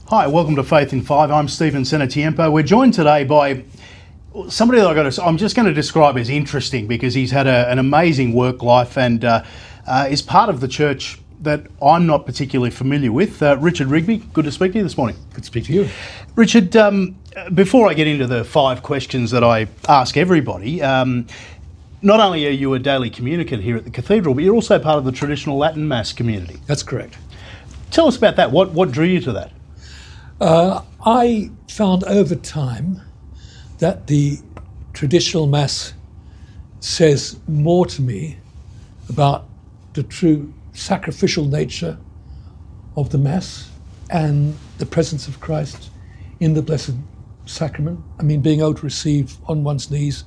Hi, welcome to Faith in Five. I'm Stephen Senatiempo. We're joined today by somebody that I'm just going to describe as interesting because he's had an amazing work life and is part of the church that I'm not particularly familiar with. Richard Rigby, good to speak to you this morning. Good to speak to you. Richard, before I get into the 5 questions that I ask everybody, not only are you a daily communicant here at the Cathedral, but you're also part of the traditional Latin Mass community. That's correct. Tell us about that. What drew you to that? I found over time that the traditional Mass says more to me about the true sacrificial nature of the Mass and the presence of Christ in the Blessed Sacrament. I mean, being able to receive on one's knees,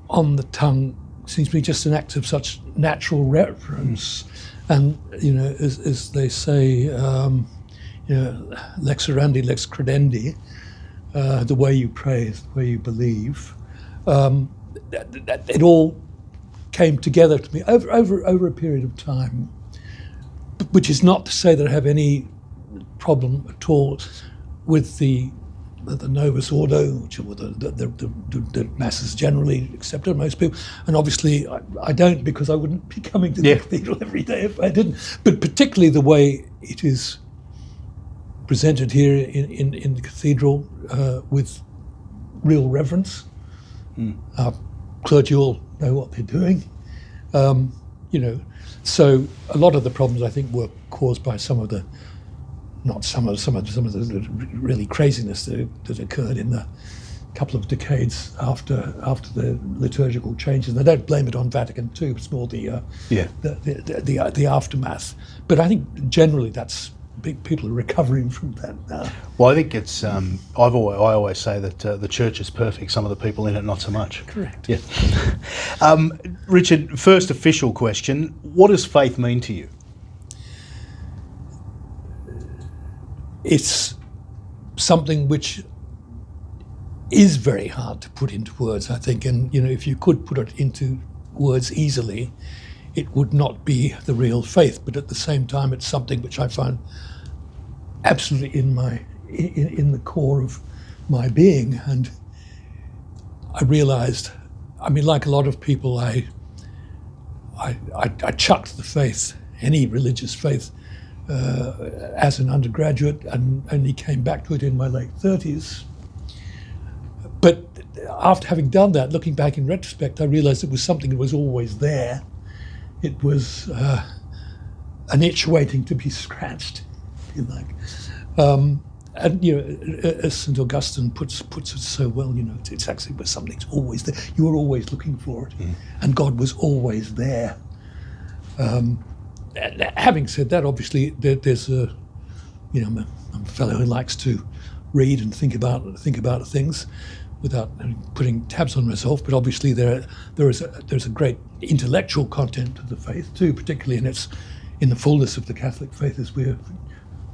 on the tongue, seems to be just an act of such natural reverence. And, as they say, lex orandi, lex credendi, the way you pray is the way you believe. It all came together to me over a period of time, which is not to say that I have any problem at all with the Novus Ordo, which are the masses generally accepted most people, and obviously I don't, because I wouldn't be coming to the Cathedral every day if I didn't. But particularly the way it is presented here in the Cathedral with real reverence. Our clergy all know what they're doing, So a lot of the problems I think were caused by some of the really craziness that occurred in the couple of decades after the liturgical changes. And I don't blame it on Vatican II. It's more the aftermath. But I think generally that's people are recovering from that now. Well, I think it's. I always say that the church is perfect. Some of the people in it, not so much. Correct. Yeah. Richard, first official question: what does faith mean to you? It's something which is very hard to put into words, I think. And if you could put it into words easily, it would not be the real faith. But at the same time, it's something which I find absolutely in the core of my being. And I realized, like a lot of people, I chucked the faith, any religious faith, as an undergraduate, and only came back to it in my late 30s. But after having done that, looking back in retrospect, I realized it was something that was always there. It was an itch waiting to be scratched, if you like. As St. Augustine puts it so well, it's actually something that's always there. You were always looking for it, and God was always there. Having said that, obviously there's I'm a fellow who likes to read and think about things without putting tabs on myself. But obviously there's a great intellectual content to the faith too, particularly in the fullness of the Catholic faith as we're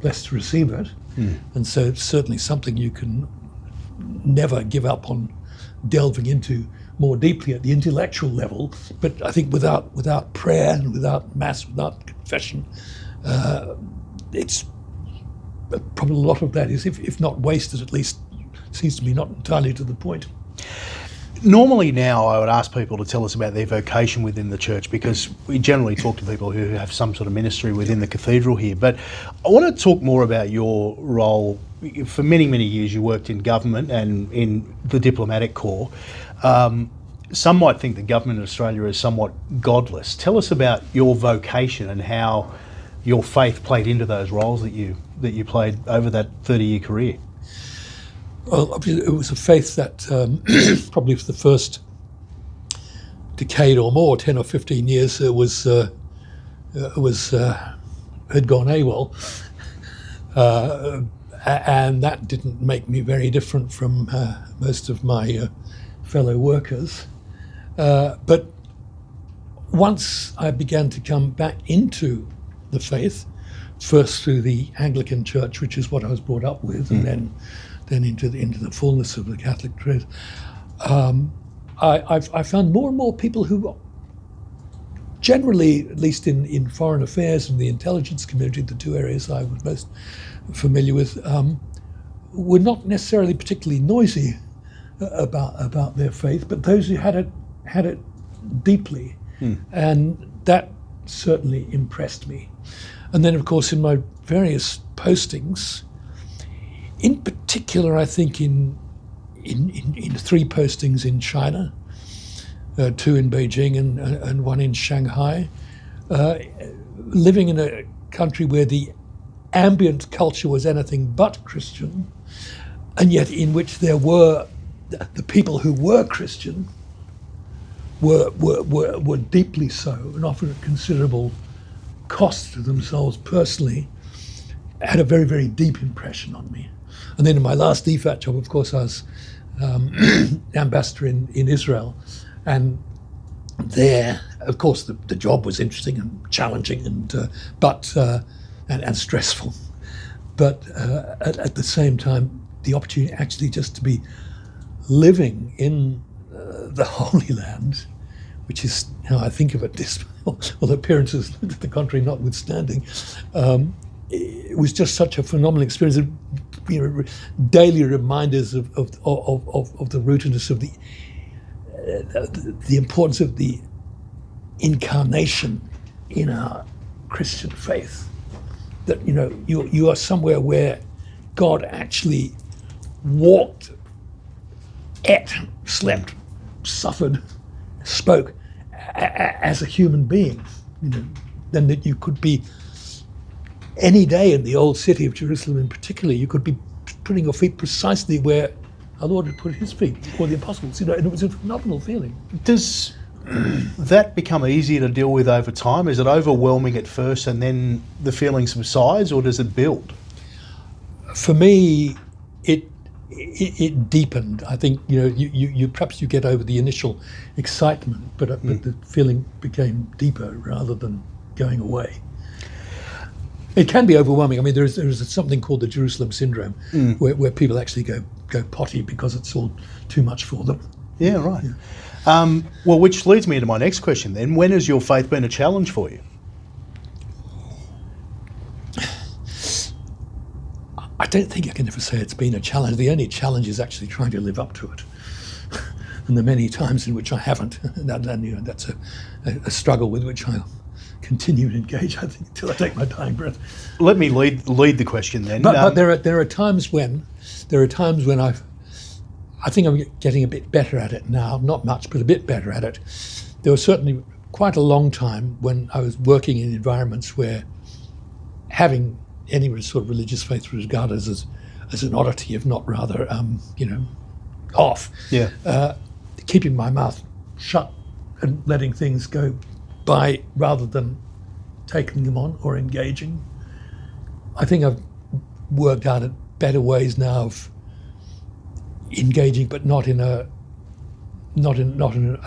blessed to receive it. And so it's certainly something you can never give up on delving into more deeply at the intellectual level. But I think without prayer and without Mass, without confession, it's probably a lot of that is, if not wasted, at least seems to me not entirely to the point. Normally now I would ask people to tell us about their vocation within the church, because we generally talk to people who have some sort of ministry within the Cathedral here. But I want to talk more about your role. For many, many years you worked in government and in the diplomatic corps. Some might think the government in Australia is somewhat godless. Tell us about your vocation and how your faith played into those roles that you played over that 30-year career. Well, obviously it was a faith that probably for the first decade or more, 10 or 15 years, had gone AWOL. And that didn't make me very different from most of my fellow workers. But once I began to come back into the faith, first through the Anglican Church, which is what I was brought up with, and then into the fullness of the Catholic faith, I found more and more people who generally, at least in foreign affairs and the intelligence community, the two areas I was most familiar with, were not necessarily particularly noisy about their faith, but those who had it deeply, and that certainly impressed me. And then, of course, in my various postings, in particular, I think in 3 postings in China, 2 in Beijing and 1 in Shanghai, living in a country where the ambient culture was anything but Christian, and yet in which there were the people who were Christian were deeply so, and often at considerable cost to themselves personally, had a very, very deep impression on me. And then in my last DFAT job, of course, I was ambassador in Israel, and there, of course, the job was interesting and challenging and stressful, but at the same time, the opportunity actually just to be living in the Holy Land, which is how I think of it, well, appearances to the contrary notwithstanding, it was just such a phenomenal experience. Daily reminders of the rootedness of the importance of the incarnation in our Christian faith. That you are somewhere where God actually walked, ate, slept, suffered, spoke as a human being. Then that you could be any day in the old city of Jerusalem in particular, you could be putting your feet precisely where our Lord had put his feet, or the apostles, and it was a phenomenal feeling. Does that become easier to deal with over time? Is it overwhelming at first and then the feeling subsides, or does it build? For me, it deepened. I think you perhaps you get over the initial excitement, but the feeling became deeper rather than going away. It can be overwhelming. I mean, there is something called the Jerusalem syndrome, where people actually go potty because it's all too much for them. Yeah, right. Yeah. Well, which leads me into my next question then. When has your faith been a challenge for you? I don't think I can ever say it's been a challenge. The only challenge is actually trying to live up to it. And the many times in which I haven't, that's a struggle with which I'll continue to engage, I think, until I take my dying breath. Let me lead the question then. But there are times when I think I'm getting a bit better at it now. Not much, but a bit better at it. There was certainly quite a long time when I was working in environments where having any sort of religious faith was regarded as an oddity, if not rather, off. Yeah. Keeping my mouth shut and letting things go by rather than taking them on or engaging. I think I've worked out at better ways now of engaging, but not in an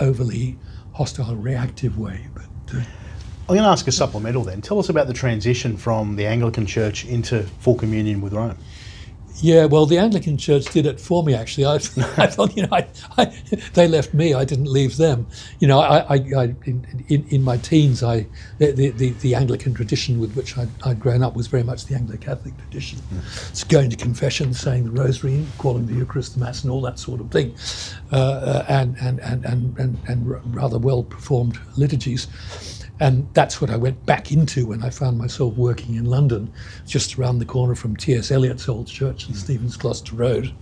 overly hostile, reactive way. But I'm going to ask a supplemental then. Tell us about the transition from the Anglican Church into full communion with Rome. Yeah, well, the Anglican Church did it for me. Actually, I thought, they left me. I didn't leave them. In my teens, the Anglican tradition with which I'd grown up was very much the Anglo-Catholic tradition. It's going to confession, saying the Rosary, calling the Eucharist, the Mass, and all that sort of thing, and rather well performed liturgies. And that's what I went back into when I found myself working in London, just around the corner from T.S. Eliot's old church in Stephen's Gloucester Road.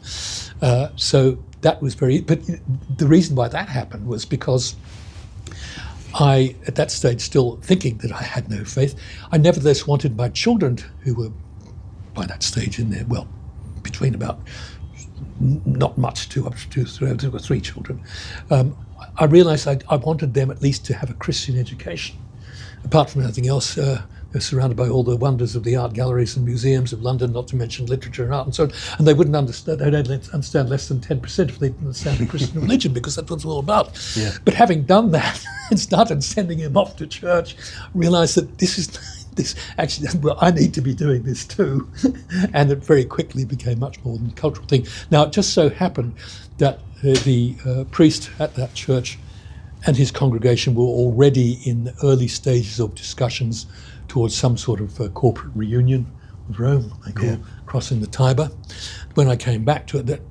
So that was but the reason why that happened was because I, at that stage, still thinking that I had no faith, I nevertheless wanted my children, who were by that stage in there, between about not much, up to 2 or 3 children, I realised I wanted them at least to have a Christian education. Apart from anything else, they're surrounded by all the wonders of the art galleries and museums of London, not to mention literature and art and so on. And they wouldn't understand, they'd understand less than 10% if they didn't understand the Christian religion, because that's what it's all about. Yeah. But having done that and started sending him off to church, realised that this actually, well, I need to be doing this too. And it very quickly became much more than a cultural thing. Now, it just so happened that the priest at that church and his congregation were already in the early stages of discussions towards some sort of corporate reunion with Rome, they call crossing the Tiber. When I came back to it,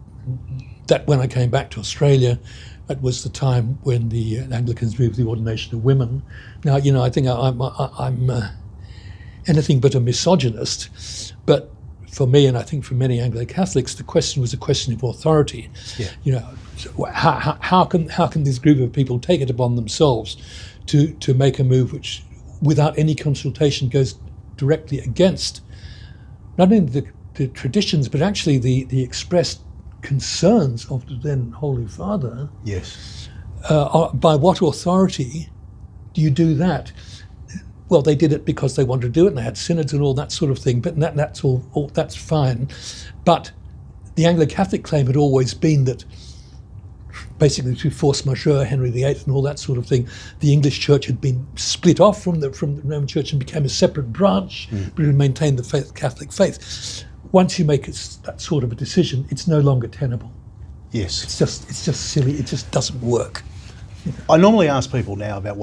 when I came back to Australia, that was the time when the Anglicans moved the ordination of women. Now, I think I'm anything but a misogynist, but for me, and I think for many Anglo-Catholics, the question was a question of authority. Yeah. So how can this group of people take it upon themselves to make a move which, without any consultation, goes directly against not only the traditions, but actually the expressed concerns of the then Holy Father? Yes. By what authority do you do that? Well, they did it because they wanted to do it, and they had synods and all that sort of thing. But that's all that's fine. But the Anglo-Catholic claim had always been that, basically through force majeure, Henry VIII and all that sort of thing, the English Church had been split off from the Roman Church and became a separate branch, but it maintained the Catholic faith. Once you make that sort of a decision, it's no longer tenable. Yes. It's just silly. It just doesn't work. I normally ask people now about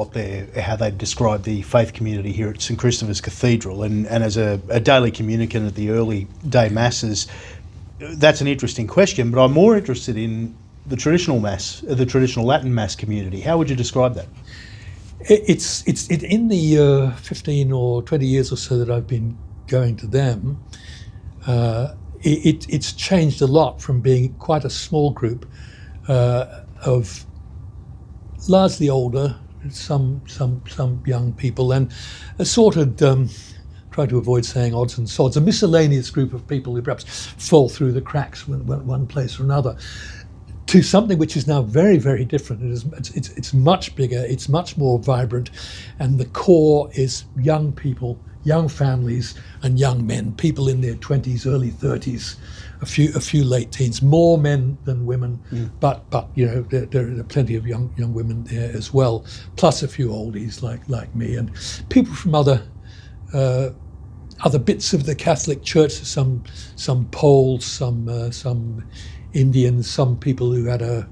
how they describe the faith community here at St Christopher's Cathedral, and as a daily communicant at the early day masses, that's an interesting question, but I'm more interested in the traditional mass, the traditional Latin mass community. How would you describe that? It's in the 15 or 20 years or so that I've been going to them, it's changed a lot from being quite a small group of largely older, some young people, and a sort of, try to avoid saying odds and sods, a miscellaneous group of people who perhaps fall through the cracks one place or another, to something which is now very, very different. It's much bigger, it's much more vibrant, and the core is young people, young families, and young men, people in their 20s, early 30s, a few late teens, more men than women, but there are plenty of young women there as well, plus a few oldies like me, and people from other bits of the Catholic Church, some Poles, some Indians, some people who had an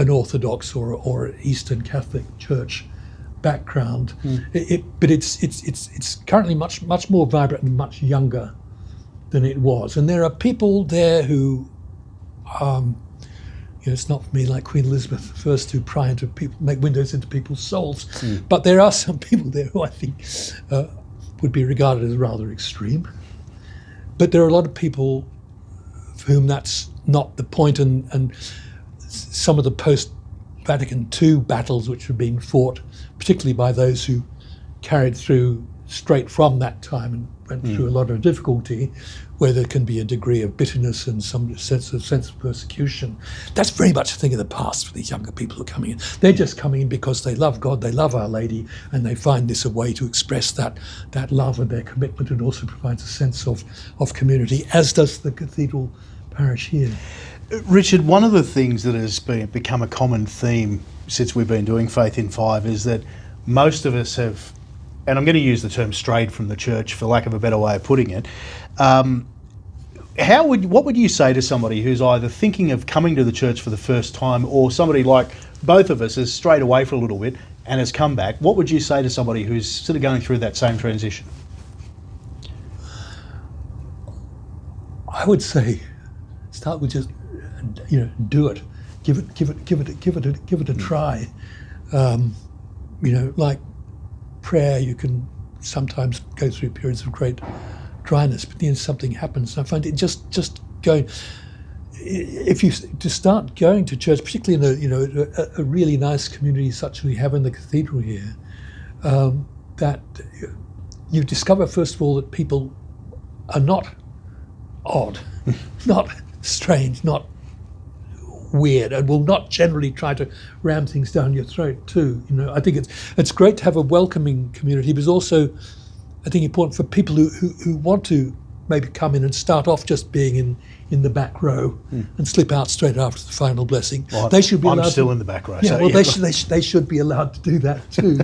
Orthodox or Eastern Catholic Church background. But it's currently much more vibrant and much younger than it was, and there are people there who, it's not for me like Queen Elizabeth I to pry into people, make windows into people's souls, but there are some people there who I think would be regarded as rather extreme. But there are a lot of people for whom that's not the point, and some of the post-Vatican II battles which have been fought, particularly by those who carried through straight from that time and went through a lot of difficulty, where there can be a degree of bitterness and some sense of persecution. That's very much a thing of the past for these younger people who are coming in. They're just coming in because they love God, they love Our Lady, and they find this a way to express that love and their commitment, and also provides a sense of community, as does the Cathedral parish here. Richard, one of the things that has become a common theme since we've been doing Faith in Five is that most of us have, and I'm going to use the term strayed from the church for lack of a better way of putting it. What would you say to somebody who's either thinking of coming to the church for the first time, or somebody like both of us has strayed away for a little bit and has come back? What would you say to somebody who's sort of going through that same transition? I would say start with just do it, give it a try. Like prayer, you can sometimes go through periods of great dryness, but then something happens. And I find it just going. If you to start going to church, particularly in a really nice community such as we have in the cathedral here, that you discover first of all that people are not odd, not strange, not weird, and will not generally try to ram things down your throat too. I think it's great to have a welcoming community, but it's also, I think, important for people who want to maybe come in and start off just being in the back row and slip out straight after the final blessing. Well, they should be allowed. I'm still in the back row. Yeah, So well, yeah. they should be allowed to do that too.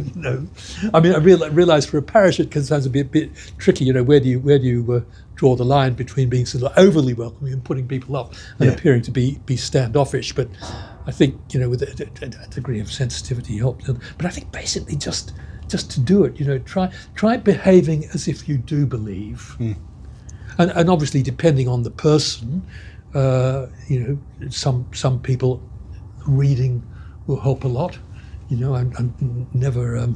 I mean, I realise for a parish it can sound a bit tricky. Where do you draw the line between being sort of overly welcoming and putting people off and appearing to be standoffish? But I think with a degree of sensitivity helps. But I think basically just to do it, try behaving as if you do believe. And obviously, depending on the person, some people reading will help a lot. I'm never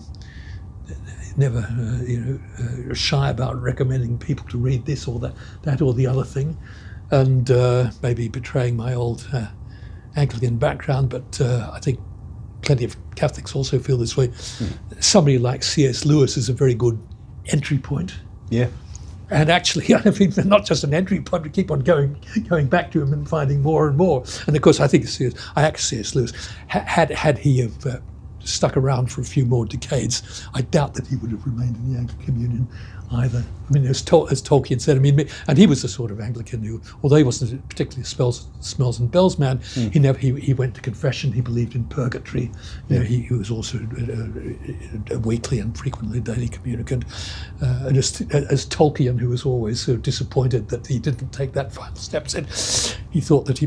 shy about recommending people to read this or that or the other thing, and maybe betraying my old Anglican background. But I think plenty of Catholics also feel this way. Somebody like C.S. Lewis is a very good entry point. Yeah. And actually, I think not just an entry point, we keep on going back to him and finding more and more. And of course, I think C.S. Lewis, had he have stuck around for a few more decades, I doubt that he would have remained in the Anglican Communion either. I mean, as Tolkien said, and he was the sort of Anglican who, although he wasn't particularly a smells and bells man, he went to confession. He believed in purgatory. He was also a weekly and frequently daily communicant. And as Tolkien, who was always so disappointed that he didn't take that final step, said he thought that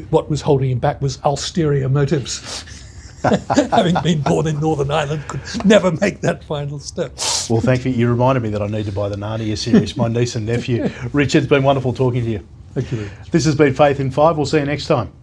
what was holding him back was ulterior motives. Having been born in Northern Ireland, could never make that final step. Well, thank you. You reminded me that I need to buy the Narnia series, my niece and nephew. Richard, it's been wonderful talking to you. Thank you. This has been Faith in 5. We'll see you next time.